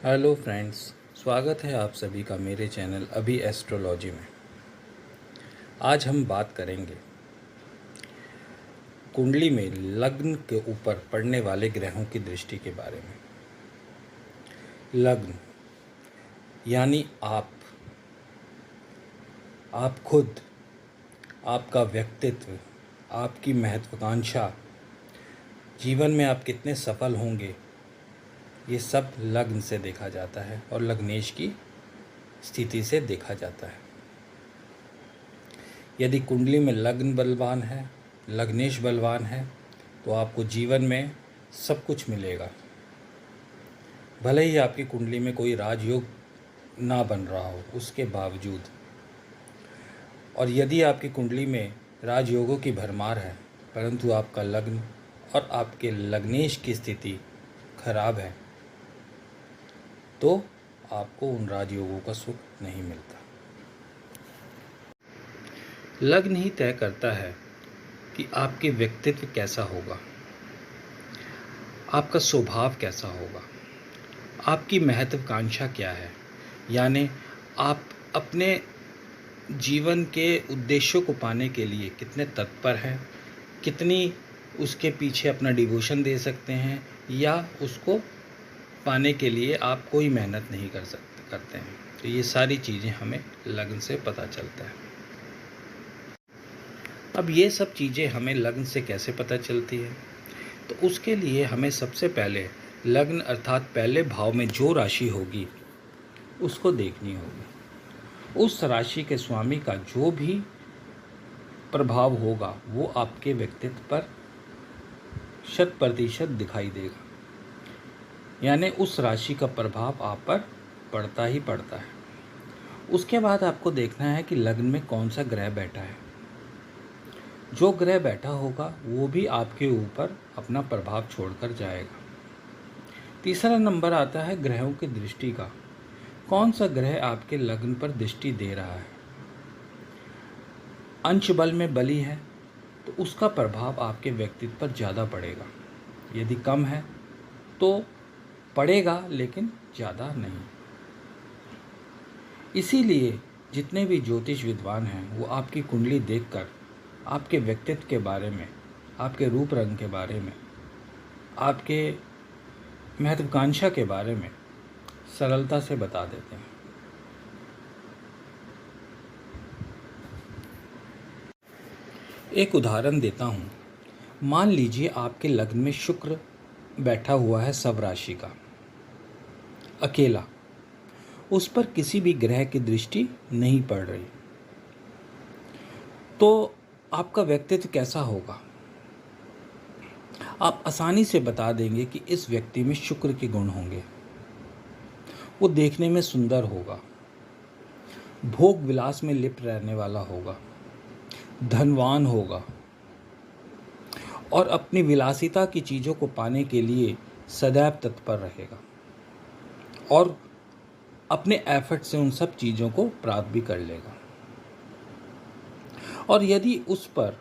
Hello friends, स्वागत है आप सभी का मेरे चैनल अभी एस्ट्रोलॉजी में। आज हम बात करेंगे कुंडली में लग्न के ऊपर पड़ने वाले ग्रहों की दृष्टि के बारे में। लग्न यानी आप खुद, आपका व्यक्तित्व, आपकी महत्वाकांक्षा, जीवन में आप कितने सफल होंगे, ये सब लग्न से देखा जाता है और लग्नेश की स्थिति से देखा जाता है। यदि कुंडली में लग्न बलवान है, लग्नेश बलवान है, तो आपको जीवन में सब कुछ मिलेगा। भले ही आपकी कुंडली में कोई राजयोग ना बन रहा हो उसके बावजूद, और यदि आपकी कुंडली में राजयोगों की भरमार है परंतु आपका लग्न और आपके लग्नेश की स्थिति खराब है, तो आपको उन राजयोगों का सुख नहीं मिलता। लग्न ही तय करता है कि आपके व्यक्तित्व कैसा होगा, आपका स्वभाव कैसा होगा, आपकी महत्वाकांक्षा क्या है, यानी आप अपने जीवन के उद्देश्यों को पाने के लिए कितने तत्पर हैं, कितनी उसके पीछे अपना डिवोशन दे सकते हैं, या उसको पाने के लिए आप कोई मेहनत नहीं करते हैं। तो ये सारी चीज़ें हमें लग्न से पता चलता है। अब ये सब चीज़ें हमें लग्न से कैसे पता चलती है, तो उसके लिए हमें सबसे पहले लग्न अर्थात पहले भाव में जो राशि होगी उसको देखनी होगी। उस राशि के स्वामी का जो भी प्रभाव होगा वो आपके व्यक्तित्व पर 100% दिखाई देगा, यानी उस राशि का प्रभाव आप पर पड़ता ही पड़ता है। उसके बाद आपको देखना है कि लग्न में कौन सा ग्रह बैठा है। जो ग्रह बैठा होगा वो भी आपके ऊपर अपना प्रभाव छोड़कर जाएगा। तीसरा नंबर आता है ग्रहों की दृष्टि का। कौन सा ग्रह आपके लग्न पर दृष्टि दे रहा है। अंश बल में बली है तो उसका प्रभाव आपके व्यक्तित्व पर ज़्यादा पड़ेगा। यदि कम है तो पड़ेगा लेकिन ज़्यादा नहीं। इसीलिए जितने भी ज्योतिष विद्वान हैं वो आपकी कुंडली देखकर आपके व्यक्तित्व के बारे में, आपके रूप रंग के बारे में, आपके महत्वाकांक्षा के बारे में सरलता से बता देते हैं। एक उदाहरण देता हूँ। मान लीजिए आपके लग्न में शुक्र बैठा हुआ है सब राशि का, अकेला, उस पर किसी भी ग्रह की दृष्टि नहीं पड़ रही, तो आपका व्यक्तित्व कैसा होगा। आप आसानी से बता देंगे कि इस व्यक्ति में शुक्र के गुण होंगे। वो देखने में सुंदर होगा, भोग विलास में लिप्त रहने वाला होगा, धनवान होगा और अपनी विलासिता की चीज़ों को पाने के लिए सदैव तत्पर रहेगा और अपने एफर्ट से उन सब चीज़ों को प्राप्त भी कर लेगा। और यदि उस पर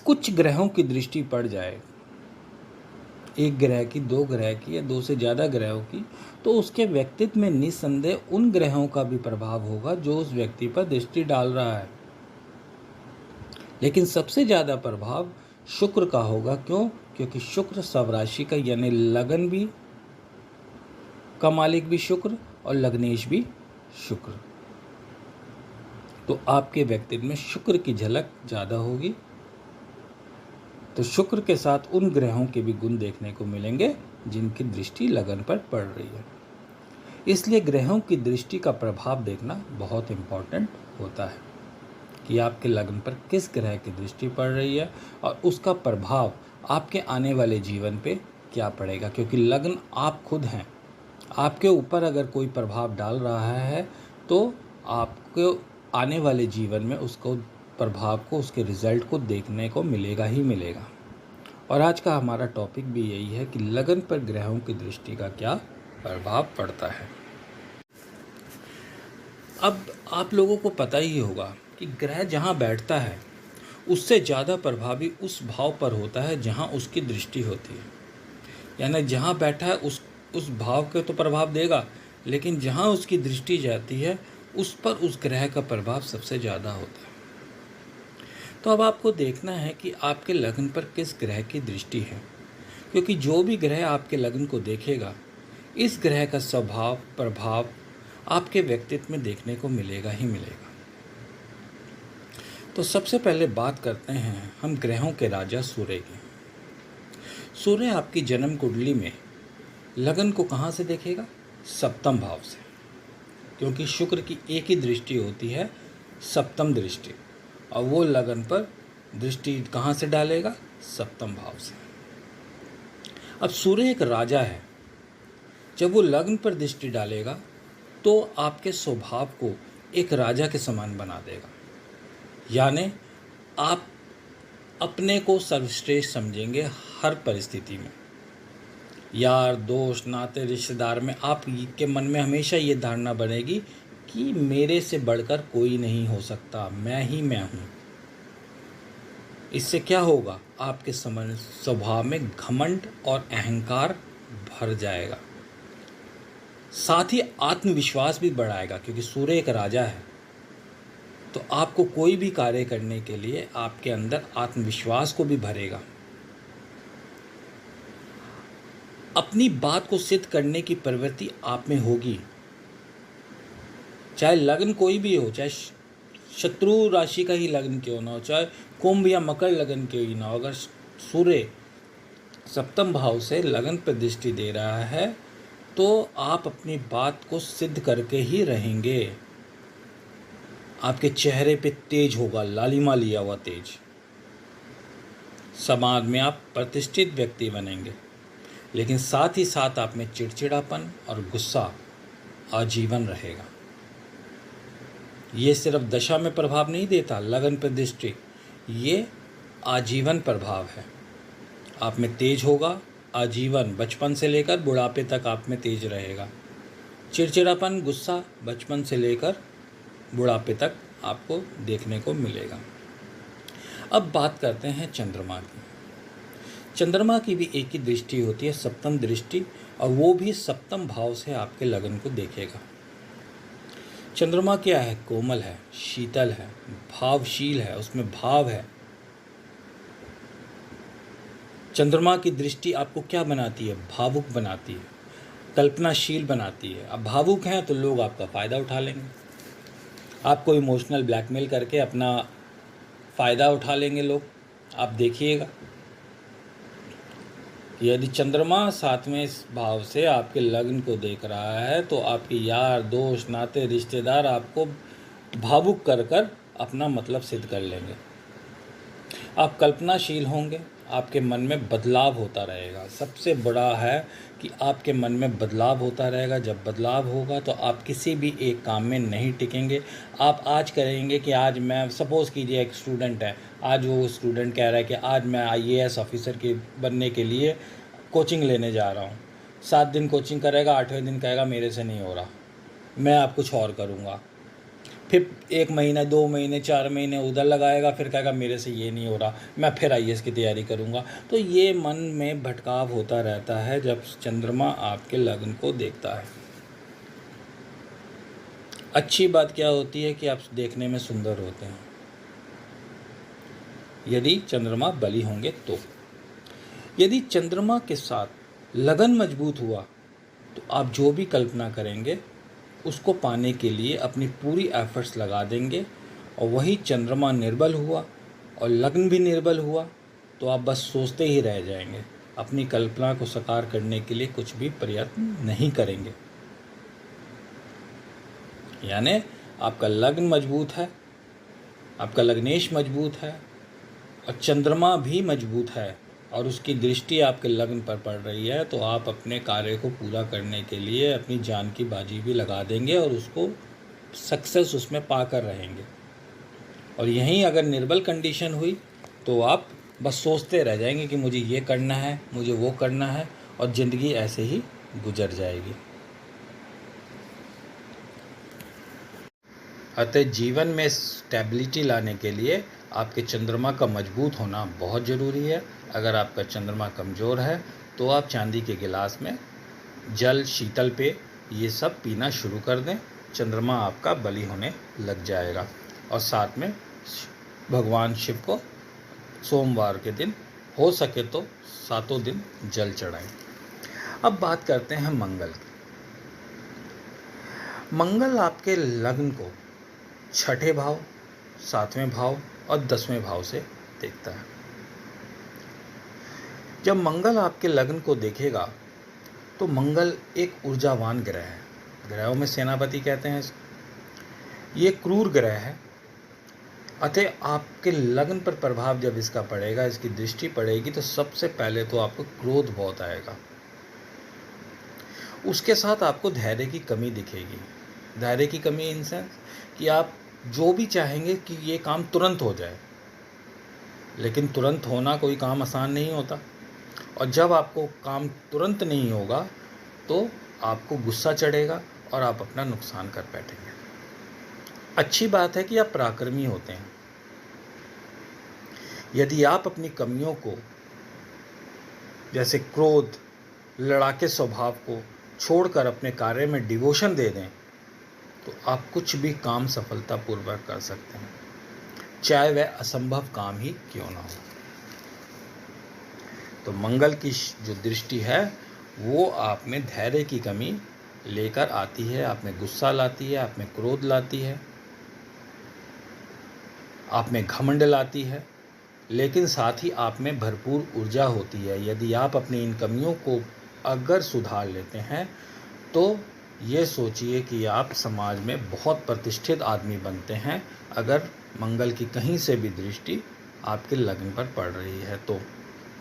कुछ ग्रहों की दृष्टि पड़ जाए, एक ग्रह की, दो ग्रह की या दो से ज़्यादा ग्रहों की, तो उसके व्यक्तित्व में निस्संदेह उन ग्रहों का भी प्रभाव होगा जो उस व्यक्ति पर दृष्टि डाल रहा है। लेकिन सबसे ज़्यादा प्रभाव शुक्र का होगा। क्यों? क्योंकि शुक्र सब राशि का, यानी लगन भी का मालिक भी शुक्र और लग्नेश भी शुक्र, तो आपके व्यक्तित्व में शुक्र की झलक ज़्यादा होगी। तो शुक्र के साथ उन ग्रहों के भी गुण देखने को मिलेंगे जिनकी दृष्टि लगन पर पड़ रही है। इसलिए ग्रहों की दृष्टि का प्रभाव देखना बहुत इम्पोर्टेंट होता है कि आपके लग्न पर किस ग्रह की दृष्टि पड़ रही है और उसका प्रभाव आपके आने वाले जीवन पे क्या पड़ेगा। क्योंकि लग्न आप खुद हैं, आपके ऊपर अगर कोई प्रभाव डाल रहा है तो आपको आने वाले जीवन में उसको प्रभाव को, उसके रिज़ल्ट को देखने को मिलेगा ही मिलेगा। और आज का हमारा टॉपिक भी यही है कि लगन पर ग्रहों की दृष्टि का क्या प्रभाव पड़ता है। अब आप लोगों को पता ही होगा कि ग्रह जहाँ बैठता है उससे ज़्यादा प्रभावी उस भाव पर होता है जहाँ उसकी दृष्टि होती है। यानी जहाँ बैठा है उस भाव के तो प्रभाव देगा, लेकिन जहाँ उसकी दृष्टि जाती है उस पर उस ग्रह का प्रभाव सबसे ज़्यादा होता है। तो अब आपको देखना है कि आपके लग्न पर किस ग्रह की दृष्टि है, क्योंकि जो भी ग्रह आपके लग्न को देखेगा, इस ग्रह का स्वभाव प्रभाव आपके व्यक्तित्व में देखने को मिलेगा ही मिलेगा। तो सबसे पहले बात करते हैं हम ग्रहों के राजा सूर्य की। सूर्य आपकी जन्म कुंडली में लगन को कहाँ से देखेगा? सप्तम भाव से, क्योंकि शुक्र की एक ही दृष्टि होती है, सप्तम दृष्टि, और वो लगन पर दृष्टि कहाँ से डालेगा? सप्तम भाव से। अब सूर्य एक राजा है, जब वो लग्न पर दृष्टि डालेगा तो आपके स्वभाव को एक राजा के समान बना देगा, यानी आप अपने को सर्वश्रेष्ठ समझेंगे हर परिस्थिति में। यार दोस्त नाते रिश्तेदार में आपके मन में हमेशा ये धारणा बनेगी कि मेरे से बढ़कर कोई नहीं हो सकता, मैं ही मैं हूँ। इससे क्या होगा? आपके स्वभाव में घमंड और अहंकार भर जाएगा, साथ ही आत्मविश्वास भी बढ़ाएगा, क्योंकि सूर्य एक राजा है। तो आपको कोई भी कार्य करने के लिए आपके अंदर आत्मविश्वास को भी भरेगा। अपनी बात को सिद्ध करने की प्रवृत्ति आप में होगी, चाहे लग्न कोई भी हो, चाहे शत्रु राशि का ही लग्न क्यों ना हो, चाहे कुंभ या मकर लग्न क्यों ही ना हो। अगर सूर्य सप्तम भाव से लग्न पर दृष्टि दे रहा है तो आप अपनी बात को सिद्ध करके ही रहेंगे। आपके चेहरे पे तेज होगा, लालिमा लिया हुआ तेज। समाज में आप प्रतिष्ठित व्यक्ति बनेंगे, लेकिन साथ ही साथ आप में चिड़चिड़ापन और गुस्सा आजीवन रहेगा। ये सिर्फ दशा में प्रभाव नहीं देता, लगन पर दृष्टि, ये आजीवन प्रभाव है। आप में तेज होगा आजीवन, बचपन से लेकर बुढ़ापे तक आप में तेज रहेगा। चिड़चिड़ापन गुस्सा बचपन से लेकर बुढ़ापे तक आपको देखने को मिलेगा। अब बात करते हैं चंद्रमा की। चंद्रमा की भी एक ही दृष्टि होती है, सप्तम दृष्टि, और वो भी सप्तम भाव से आपके लगन को देखेगा। चंद्रमा क्या है? कोमल है, शीतल है, भावशील है, उसमें भाव है। चंद्रमा की दृष्टि आपको क्या बनाती है? भावुक बनाती है, कल्पनाशील बनाती है। अब भावुक हैं तो लोग आपका फ़ायदा उठा लेंगे, आपको इमोशनल ब्लैकमेल करके अपना फ़ायदा उठा लेंगे लोग। आप देखिएगा, यदि चंद्रमा सातवें भाव से आपके लग्न को देख रहा है तो आपके यार दोस्त नाते रिश्तेदार आपको भावुक कर कर अपना मतलब सिद्ध कर लेंगे। आप कल्पनाशील होंगे, आपके मन में बदलाव होता रहेगा। सबसे बड़ा है कि आपके मन में बदलाव होता रहेगा। जब बदलाव होगा तो आप किसी भी एक काम में नहीं टिकेंगे। आप आज करेंगे कि आज मैं, सपोज़ कीजिए एक स्टूडेंट है, आज वो स्टूडेंट कह रहा है कि आज मैं IAS ऑफिसर के बनने के लिए कोचिंग लेने जा रहा हूँ। 7 दिन कोचिंग करेगा, 8वें दिन कहेगा मेरे से नहीं हो रहा, मैं अब कुछ और करूँगा। फिर 1 महीना 2 महीने 4 महीने उधर लगाएगा, फिर कहेगा मेरे से ये नहीं हो रहा, मैं फिर IAS की तैयारी करूँगा। तो ये मन में भटकाव होता रहता है जब चंद्रमा आपके लग्न को देखता है। अच्छी बात क्या होती है कि आप देखने में सुंदर होते हैं, यदि चंद्रमा बली होंगे तो। यदि चंद्रमा के साथ लगन मजबूत हुआ तो आप जो भी कल्पना करेंगे उसको पाने के लिए अपनी पूरी एफर्ट्स लगा देंगे। और वही चंद्रमा निर्बल हुआ और लग्न भी निर्बल हुआ तो आप बस सोचते ही रह जाएंगे, अपनी कल्पना को साकार करने के लिए कुछ भी प्रयत्न नहीं करेंगे। यानी आपका लग्न मजबूत है, आपका लग्नेश मजबूत है और चंद्रमा भी मजबूत है और उसकी दृष्टि आपके लग्न पर पड़ रही है, तो आप अपने कार्य को पूरा करने के लिए अपनी जान की बाजी भी लगा देंगे और उसको सक्सेस उसमें पाकर रहेंगे। और यहीं अगर निर्बल कंडीशन हुई तो आप बस सोचते रह जाएंगे कि मुझे ये करना है, मुझे वो करना है, और ज़िंदगी ऐसे ही गुजर जाएगी। अतः जीवन में स्टेबिलिटी लाने के लिए आपके चंद्रमा का मजबूत होना बहुत ज़रूरी है। अगर आपका चंद्रमा कमज़ोर है तो आप चांदी के गिलास में जल, शीतल पेय ये सब पीना शुरू कर दें, चंद्रमा आपका बली होने लग जाएगा। और साथ में भगवान शिव को सोमवार के दिन हो सके तो 7 दिन जल चढ़ाएं। अब बात करते हैं मंगल की। मंगल आपके लग्न को 6ठे भाव, 7वें भाव और 10वें भाव से देखता है। जब मंगल आपके लग्न को देखेगा तो मंगल एक ऊर्जावान ग्रह है, ग्रहों में सेनापति कहते हैं इसको। ये क्रूर ग्रह है, अतः आपके लग्न पर प्रभाव जब इसका पड़ेगा, इसकी दृष्टि पड़ेगी, तो सबसे पहले तो आपको क्रोध बहुत आएगा। उसके साथ आपको धैर्य की कमी दिखेगी। धैर्य की कमी इन सेंस कि आप जो भी चाहेंगे कि ये काम तुरंत हो जाए, लेकिन तुरंत होना कोई काम आसान नहीं होता। और जब आपको काम तुरंत नहीं होगा तो आपको गुस्सा चढ़ेगा और आप अपना नुकसान कर बैठेंगे। अच्छी बात है कि आप पराक्रमी होते हैं। यदि आप अपनी कमियों को, जैसे क्रोध, लड़ाके स्वभाव को छोड़कर अपने कार्य में डिवोशन दे दें तो आप कुछ भी काम सफलतापूर्वक कर सकते हैं, चाहे वह असंभव काम ही क्यों ना हो। तो मंगल की जो दृष्टि है वो आप में धैर्य की कमी लेकर आती है, आप में गुस्सा लाती है, आप में क्रोध लाती है, आप में घमंड लाती है, लेकिन साथ ही आप में भरपूर ऊर्जा होती है। यदि आप अपनी इन कमियों को अगर सुधार लेते हैं तो ये सोचिए कि आप समाज में बहुत प्रतिष्ठित आदमी बनते हैं, अगर मंगल की कहीं से भी दृष्टि आपके लग्न पर पड़ रही है तो।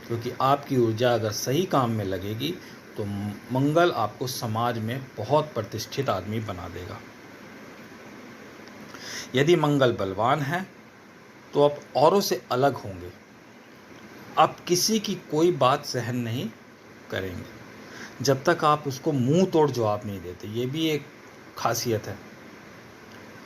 क्योंकि आपकी ऊर्जा अगर सही काम में लगेगी तो मंगल आपको समाज में बहुत प्रतिष्ठित आदमी बना देगा। यदि मंगल बलवान है तो आप औरों से अलग होंगे, आप किसी की कोई बात सहन नहीं करेंगे जब तक आप उसको मुंह तोड़ जवाब नहीं देते। ये भी एक खासियत है।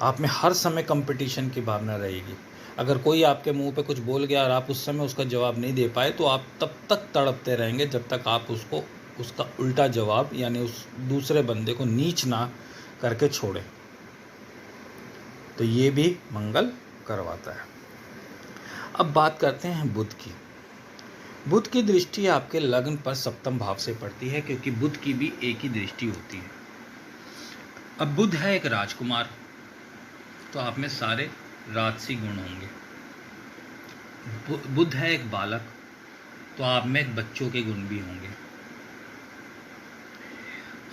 आप में हर समय कंपटीशन की भावना रहेगी। अगर कोई आपके मुंह पे कुछ बोल गया और आप उस समय उसका जवाब नहीं दे पाए तो आप तब तक तड़पते रहेंगे जब तक आप उसको उसका उल्टा जवाब यानी उस दूसरे बंदे को नीच ना करके छोड़ें। तो ये भी मंगल करवाता है। अब बात करते हैं बुध की। बुध की दृष्टि आपके लग्न पर सप्तम भाव से पड़ती है, क्योंकि बुध की भी एक ही दृष्टि होती है। अब बुध है एक राजकुमार, तो आप में सारे राजसी गुण होंगे। बुध है एक बालक, तो आप में बच्चों के गुण भी होंगे।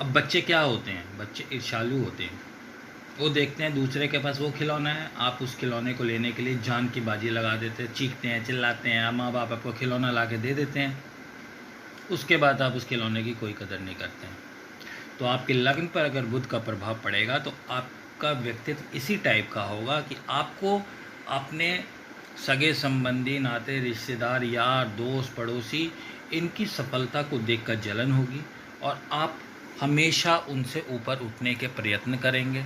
अब बच्चे क्या होते हैं? बच्चे ईर्ष्यालु होते हैं। वो देखते हैं दूसरे के पास वो खिलौना है, आप उस खिलौने को लेने के लिए जान की बाजी लगा देते हैं, चीखते हैं, चिल्लाते हैं, माँ बाप आपको खिलौना ला के दे देते हैं। उसके बाद आप उस खिलौने की कोई कदर नहीं करते हैं। तो आपके लग्न पर अगर बुध का प्रभाव पड़ेगा तो आपका व्यक्तित्व इसी टाइप का होगा कि आपको अपने सगे संबंधी, नाते रिश्तेदार, यार, दोस्त, पड़ोसी, इनकी सफलता को देखकर जलन होगी और आप हमेशा उनसे ऊपर उठने के प्रयत्न करेंगे।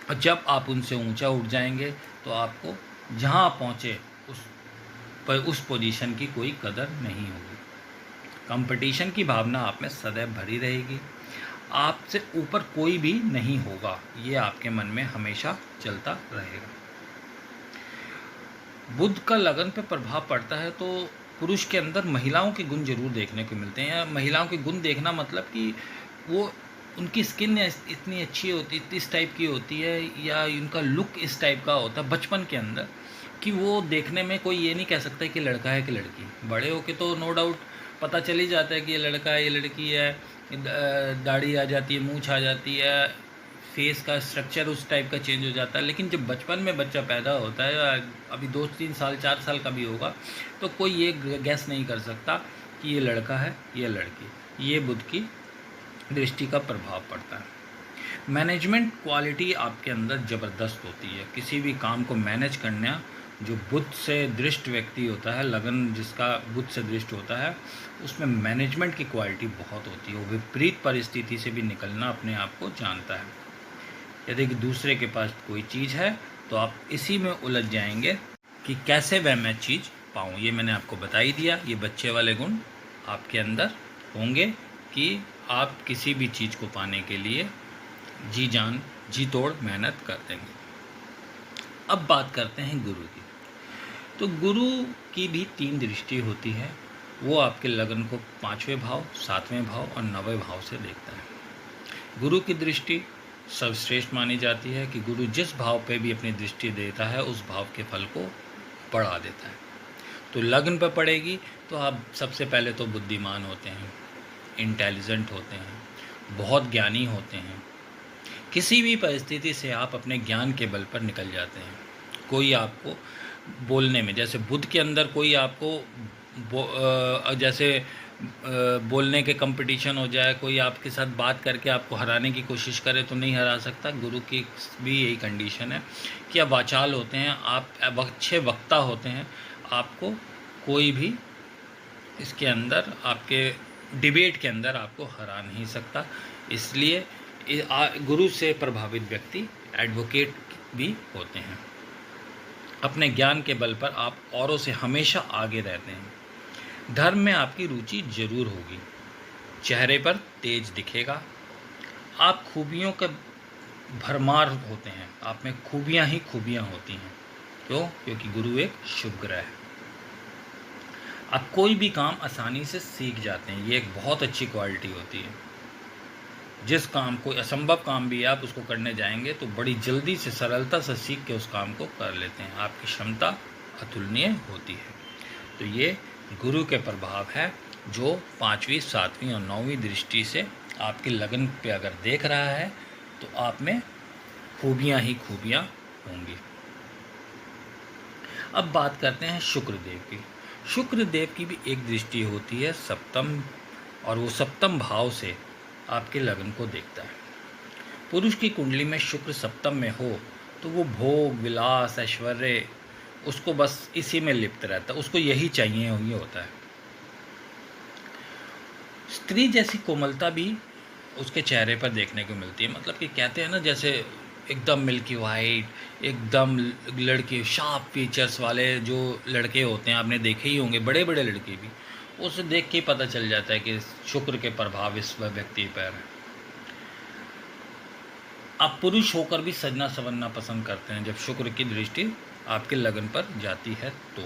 और जब आप उनसे ऊंचा उठ जाएंगे तो आपको जहां पहुंचे उस पोजीशन की कोई कदर नहीं होगी। कंपटीशन की भावना आप में सदैव भरी रहेगी। आपसे ऊपर कोई भी नहीं होगा, ये आपके मन में हमेशा चलता रहेगा। बुध का लगन पे प्रभाव पड़ता है तो पुरुष के अंदर महिलाओं के गुण जरूर देखने को मिलते हैं। महिलाओं के गुण देखना मतलब कि वो उनकी स्किन इतनी अच्छी होती, इस टाइप की होती है, या उनका लुक इस टाइप का होता है बचपन के अंदर कि वो देखने में कोई ये नहीं कह सकता कि लड़का है कि लड़की। बड़े होके तो नो डाउट पता चल ही जाता है कि ये लड़का है, ये लड़की है। दाढ़ी आ जाती है, मूंछ आ जाती है, फेस का स्ट्रक्चर उस टाइप का चेंज हो जाता है। लेकिन जब बचपन में बच्चा पैदा होता है, अभी 2-3 साल 4 साल का भी होगा, तो कोई ये गैस नहीं कर सकता कि ये लड़का है या लड़की। ये बुध की दृष्टि का प्रभाव पड़ता है। मैनेजमेंट क्वालिटी आपके अंदर ज़बरदस्त होती है। किसी भी काम को मैनेज करना, जो बुध से दृष्ट व्यक्ति होता है, लगन जिसका बुध से दृष्ट होता है, उसमें मैनेजमेंट की क्वालिटी बहुत होती है। वो विपरीत परिस्थिति से भी निकलना अपने आप को जानता है। यदि कि दूसरे के पास कोई चीज़ है तो आप इसी में उलझ जाएंगे कि कैसे वह मैं चीज़ पाऊँ। ये मैंने आपको बता ही दिया। ये बच्चे वाले गुण आपके अंदर होंगे कि आप किसी भी चीज़ को पाने के लिए जी जान जी तोड़ मेहनत कर देंगे। अब बात करते हैं गुरु की। तो गुरु की भी 3 दृष्टि होती है। वो आपके लगन को 5वें भाव, 7वें भाव और 9वें भाव से देखता है। गुरु की दृष्टि सर्वश्रेष्ठ मानी जाती है कि गुरु जिस भाव पे भी अपनी दृष्टि देता है उस भाव के फल को बढ़ा देता है। तो लग्न पर पड़ेगी तो आप सबसे पहले तो बुद्धिमान होते हैं, इंटेलिजेंट होते हैं, बहुत ज्ञानी होते हैं। किसी भी परिस्थिति से आप अपने ज्ञान के बल पर निकल जाते हैं। कोई आपको बोलने में, जैसे बुद्ध के अंदर कोई आपको जैसे बोलने के कंपटीशन हो जाए, कोई आपके साथ बात करके आपको हराने की कोशिश करे तो नहीं हरा सकता। गुरु की भी यही कंडीशन है कि आप वाचाल होते हैं, आप अच्छे वक्ता होते हैं। आपको कोई भी इसके अंदर, आपके डिबेट के अंदर आपको हरा नहीं सकता। इसलिए गुरु से प्रभावित व्यक्ति एडवोकेट भी होते हैं। अपने ज्ञान के बल पर आप औरों से हमेशा आगे रहते हैं। धर्म में आपकी रुचि जरूर होगी, चेहरे पर तेज दिखेगा। आप खूबियों का भरमार होते हैं, आप में खूबियां ही खूबियां होती हैं। क्यों? क्योंकि गुरु एक शुभ ग्रह है। आप कोई भी काम आसानी से सीख जाते हैं, ये एक बहुत अच्छी क्वालिटी होती है। जिस काम, कोई असंभव काम भी आप उसको करने जाएंगे तो बड़ी जल्दी से, सरलता से सीख के उस काम को कर लेते हैं। आपकी क्षमता अतुलनीय होती है। तो ये गुरु के प्रभाव है जो 5वीं, 7वीं और 9वीं दृष्टि से आपके लगन पे अगर देख रहा है तो आप में खूबियाँ ही खूबियाँ होंगी। अब बात करते हैं शुक्रदेव की। शुक्रदेव की भी एक दृष्टि होती है सप्तम, और वो सप्तम भाव से आपके लगन को देखता है। पुरुष की कुंडली में शुक्र सप्तम में हो तो वो भोग, विलास, ऐश्वर्य, उसको बस इसी में लिप्त रहता है, उसको यही चाहिए ही होता है। स्त्री जैसी कोमलता भी उसके चेहरे पर देखने को मिलती है। मतलब कि कहते हैं ना, जैसे एकदम मिल्की वाइट, एकदम लड़के, शार्प फीचर्स वाले जो लड़के होते हैं, आपने देखे ही होंगे, बड़े बड़े लड़के भी, उसे देख के ही पता चल जाता है कि शुक्र के प्रभाव इस व्यक्ति पर। आप पुरुष होकर भी सजना संवरना पसंद करते हैं जब शुक्र की दृष्टि आपके लगन पर जाती है तो।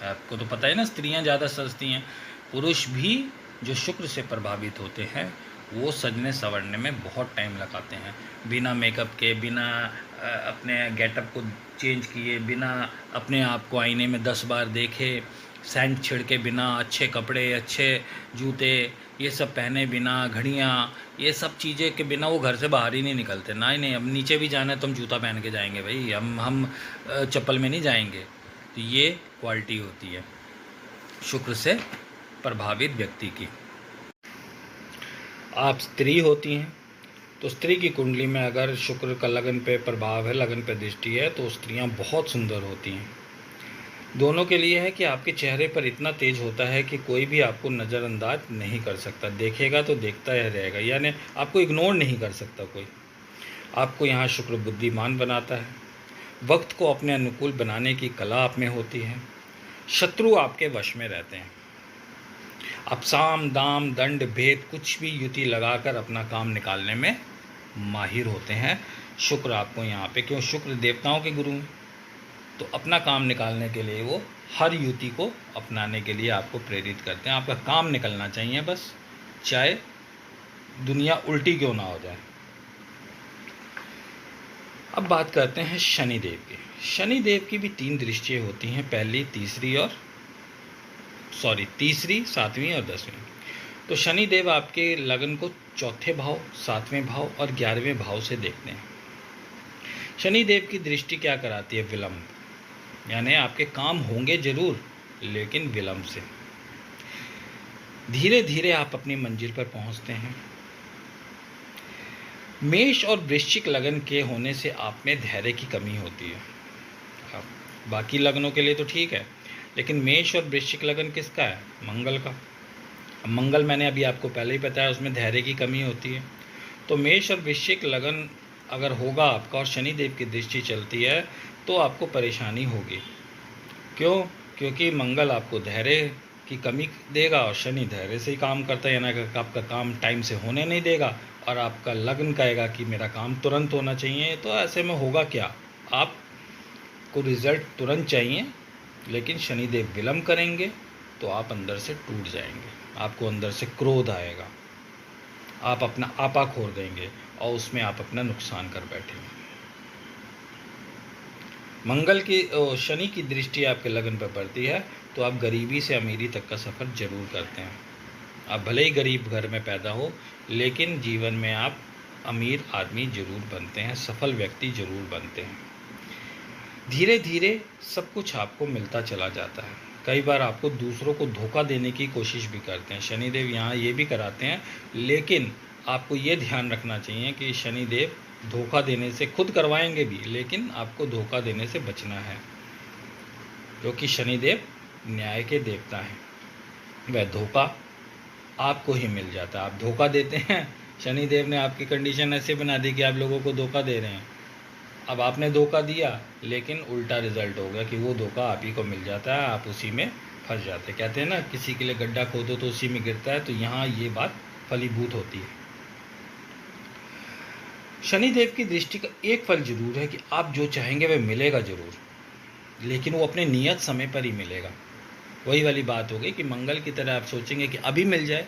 आपको तो पता है ना, स्त्रियां ज़्यादा सजती हैं। पुरुष भी जो शुक्र से प्रभावित होते हैं वो सजने संवरने में बहुत टाइम लगाते हैं। बिना मेकअप के, बिना अपने गेटअप को चेंज किए, बिना अपने आप को आईने में 10 बार देखे, सेंट छिड़के बिना, अच्छे कपड़े, अच्छे जूते, ये सब पहने बिना, घड़ियाँ, ये सब चीज़ें के बिना वो घर से बाहर ही नहीं निकलते। ना ही नहीं, अब नीचे भी जाना है तो हम जूता पहन के जाएंगे भाई, हम चप्पल में नहीं जाएंगे। तो ये क्वालिटी होती है शुक्र से प्रभावित व्यक्ति की। आप स्त्री होती हैं तो स्त्री की कुंडली में अगर शुक्र का लगन पे प्रभाव है, लगन पे दृष्टि है, तो स्त्रियां बहुत सुंदर होती हैं। दोनों के लिए है कि आपके चेहरे पर इतना तेज होता है कि कोई भी आपको नज़रअंदाज नहीं कर सकता। देखेगा तो देखता ही रहेगा, यानी आपको इग्नोर नहीं कर सकता कोई। आपको यहाँ शुक्र बुद्धिमान बनाता है। वक्त को अपने अनुकूल बनाने की कला आप में होती है। शत्रु आपके वश में रहते हैं। आप साम दाम दंड भेद कुछ भी युति लगाकर अपना काम निकालने में माहिर होते हैं। शुक्र आपको यहाँ पे, क्यों, शुक्र देवताओं के गुरु हैं, तो अपना काम निकालने के लिए वो हर युति को अपनाने के लिए आपको प्रेरित करते हैं। आपका काम निकलना चाहिए बस, चाहे दुनिया उल्टी क्यों ना हो जाए। अब बात करते हैं शनिदेव की। शनिदेव की भी 3 दृष्टियाँ होती हैं, पहली, तीसरी, 7वीं और 10वीं। तो शनिदेव आपके लगन को 4थे भाव, 7वें भाव और 11वें भाव से देखते हैं। शनिदेव की दृष्टि क्या कराती है? विलंब, यानी आपके काम होंगे जरूर लेकिन विलंब से। धीरे धीरे आप अपनी मंजिल पर पहुंचते हैं। मेष और वृश्चिक लगन के होने से आप में धैर्य की कमी होती है। बाकी लगनों के लिए तो ठीक है, लेकिन मेष और वृश्चिक लगन किसका है? मंगल का। मंगल मैंने अभी आपको पहले ही बताया, उसमें धैर्य की कमी होती है। तो मेष और वृश्चिक लगन अगर होगा आपका और शनिदेव की दृष्टि चलती है तो आपको परेशानी होगी। क्यों? क्योंकि मंगल आपको धैर्य की कमी देगा और शनि धैर्य से ही काम करता है, यानी कि आपका काम टाइम से होने नहीं देगा और आपका लग्न कहेगा कि मेरा काम तुरंत होना चाहिए। तो ऐसे में होगा क्या, आपको रिजल्ट तुरंत चाहिए लेकिन शनिदेव विलम्ब करेंगे तो आप अंदर से टूट जाएंगे, आपको अंदर से क्रोध आएगा, आप अपना आपा खो देंगे और उसमें आप अपना नुकसान कर बैठेंगे। मंगल की शनि की दृष्टि आपके लगन पर पड़ती है तो आप गरीबी से अमीरी तक का सफ़र जरूर करते हैं। आप भले ही गरीब घर में पैदा हो लेकिन जीवन में आप अमीर आदमी जरूर बनते हैं, सफल व्यक्ति जरूर बनते हैं। धीरे धीरे सब कुछ आपको मिलता चला जाता है। कई बार आपको दूसरों को धोखा देने की कोशिश भी करते हैं, शनिदेव यहाँ ये भी कराते हैं, लेकिन आपको ये ध्यान रखना चाहिए कि शनिदेव धोखा देने से खुद करवाएंगे भी, लेकिन आपको धोखा देने से बचना है, क्योंकि शनिदेव न्याय के देवता हैं। वह धोखा आपको ही मिल जाता है। आप धोखा देते हैं, शनिदेव ने आपकी कंडीशन ऐसे बना दी कि आप लोगों को धोखा दे रहे हैं। अब आपने धोखा दिया लेकिन उल्टा रिजल्ट हो गया कि वो धोखा आप ही को मिल जाता है, आप उसी में फंस जाते हैं। कहते हैं ना, किसी के लिए गड्ढा खोदो तो उसी में गिरता है, तो यहाँ ये बात फलीभूत होती है। शनिदेव की दृष्टि का एक फल जरूर है कि आप जो चाहेंगे वह मिलेगा जरूर, लेकिन वो अपने नियत समय पर ही मिलेगा। वही वाली बात हो गई कि मंगल की तरह आप सोचेंगे कि अभी मिल जाए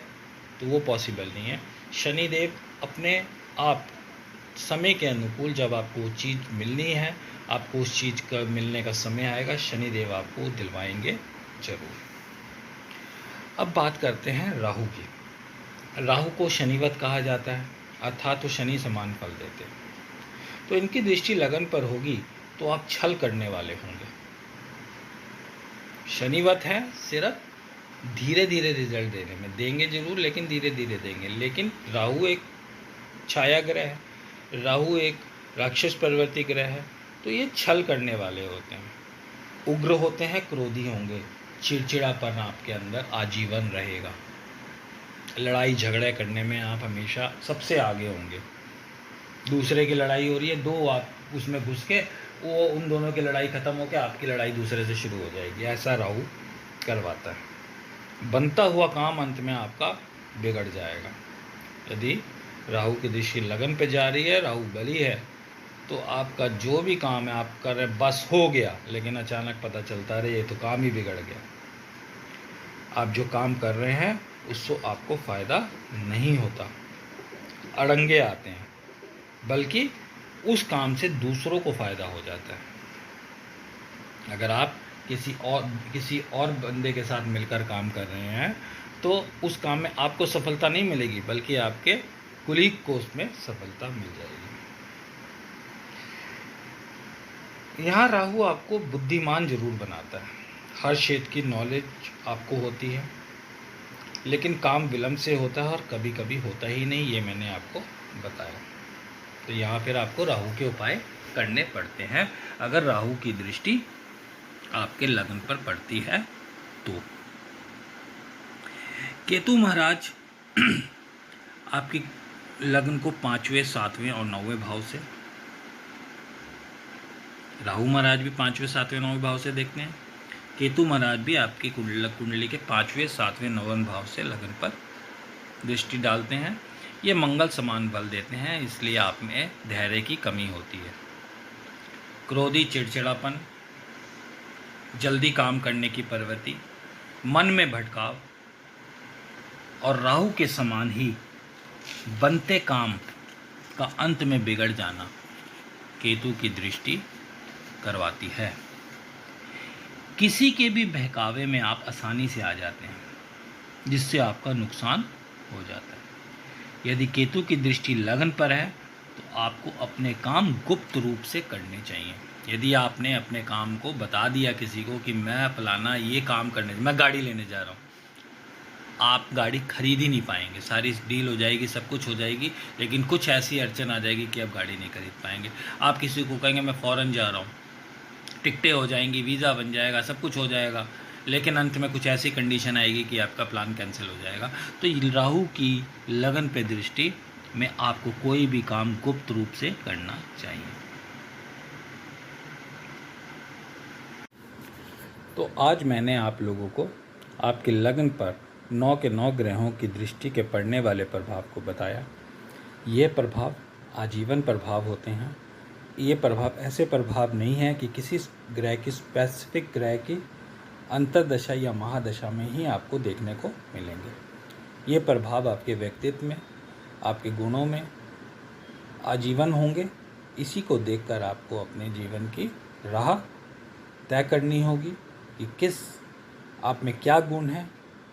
तो वो पॉसिबल नहीं है। शनिदेव अपने आप समय के अनुकूल, जब आपको वो चीज़ मिलनी है, आपको उस चीज़ का मिलने का समय आएगा, शनिदेव आपको दिलवाएंगे जरूर। अब बात करते हैं राहु की। राहु को शनिवत कहा जाता है, अर्थात तो शनि समान फल देते हैं। तो इनकी दृष्टि लगन पर होगी तो आप छल करने वाले होंगे। शनिवत है, सिर्फ धीरे धीरे रिजल्ट देने में देंगे जरूर, लेकिन धीरे धीरे देंगे। लेकिन राहु एक छाया ग्रह है, राहु एक राक्षस प्रवृत्ति ग्रह है, तो ये छल करने वाले होते हैं, उग्र होते हैं, क्रोधी होंगे, चिड़चिड़ापन आपके अंदर आजीवन रहेगा, लड़ाई झगड़े करने में आप हमेशा सबसे आगे होंगे। दूसरे की लड़ाई हो रही है, दो आप उसमें घुस के वो उन दोनों की लड़ाई ख़त्म होकर आपकी लड़ाई दूसरे से शुरू हो जाएगी, ऐसा राहु करवाता है। बनता हुआ काम अंत में आपका बिगड़ जाएगा। यदि राहु की दृष्टि लगन पे जा रही है, राहु बली है, तो आपका जो भी काम है आप कर रहे बस हो गया, लेकिन अचानक पता चलता रहे ये तो काम ही बिगड़ गया। आप जो काम कर रहे हैं उससे आपको फ़ायदा नहीं होता, अड़ंगे आते हैं, बल्कि उस काम से दूसरों को फ़ायदा हो जाता है। अगर आप किसी और बंदे के साथ मिलकर काम कर रहे हैं तो उस काम में आपको सफलता नहीं मिलेगी, बल्कि आपके कुलीग को उसमें सफलता मिल जाएगी। यहाँ राहु आपको बुद्धिमान जरूर बनाता है, हर क्षेत्र की नॉलेज आपको होती है, लेकिन काम विलम्ब से होता है और कभी कभी होता ही नहीं, ये मैंने आपको बताया। तो यहाँ फिर आपको राहु के उपाय करने पड़ते हैं अगर राहु की दृष्टि आपके लगन पर पड़ती है तो। केतु महाराज आपकी लगन को 5वें, 7वें और 9वें भाव से, राहु महाराज भी 5वें, 7वें, 9वें भाव से देखते हैं। केतु महाराज भी आपकी कुंडली के 5वें, 7वें, 9वें भाव से लगन पर दृष्टि डालते हैं। ये मंगल समान बल देते हैं, इसलिए आप में धैर्य की कमी होती है, क्रोधी, चिड़चिड़ापन, जल्दी काम करने की प्रवृत्ति, मन में भटकाव और राहु के समान ही बनते काम का अंत में बिगड़ जाना केतु की दृष्टि करवाती है। किसी के भी बहकावे में आप आसानी से आ जाते हैं, जिससे आपका नुकसान हो जाता है। यदि केतु की दृष्टि लगन पर है तो आपको अपने काम गुप्त रूप से करने चाहिए। यदि आपने अपने काम को बता दिया किसी को कि मैं फलाना ये काम करने, मैं गाड़ी लेने जा रहा हूँ, आप गाड़ी खरीद ही नहीं पाएंगे। सारी डील हो जाएगी, सब कुछ हो जाएगी, लेकिन कुछ ऐसी अड़चन आ जाएगी कि आप गाड़ी नहीं खरीद पाएंगे। आप किसी को कहेंगे मैं फ़ौरन जा रहा हूँ, टिकटें हो जाएंगी, वीज़ा बन जाएगा, सब कुछ हो जाएगा, लेकिन अंत में कुछ ऐसी कंडीशन आएगी कि आपका प्लान कैंसिल हो जाएगा। तो राहु की लगन पे दृष्टि में आपको कोई भी काम गुप्त रूप से करना चाहिए। तो आज मैंने आप लोगों को आपके लग्न पर 9 के 9 ग्रहों की दृष्टि के पड़ने वाले प्रभाव को बताया। ये प्रभाव आजीवन प्रभाव होते हैं। ये प्रभाव ऐसे प्रभाव नहीं है कि किसी ग्रह की स्पेसिफिक ग्रह की अंतर्दशा या महादशा में ही आपको देखने को मिलेंगे। ये प्रभाव आपके व्यक्तित्व में, आपके गुणों में आजीवन होंगे। इसी को देखकर आपको अपने जीवन की राह तय करनी होगी कि किस आप में क्या गुण है,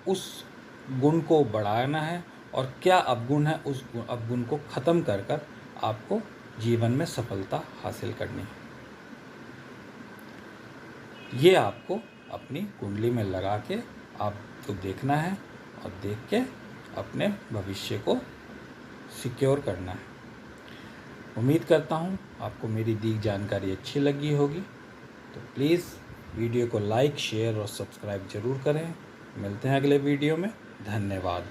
उस गुण को बढ़ाना है, और क्या अवगुण है, उस अवगुण को ख़त्म कर कर आपको जीवन में सफलता हासिल करनी है। ये आपको अपनी कुंडली में लगा के आपको देखना है और देख के अपने भविष्य को सिक्योर करना है। उम्मीद करता हूँ आपको मेरी दी जानकारी अच्छी लगी होगी। तो प्लीज़ वीडियो को लाइक, शेयर और सब्सक्राइब ज़रूर करें। मिलते हैं अगले वीडियो में। धन्यवाद।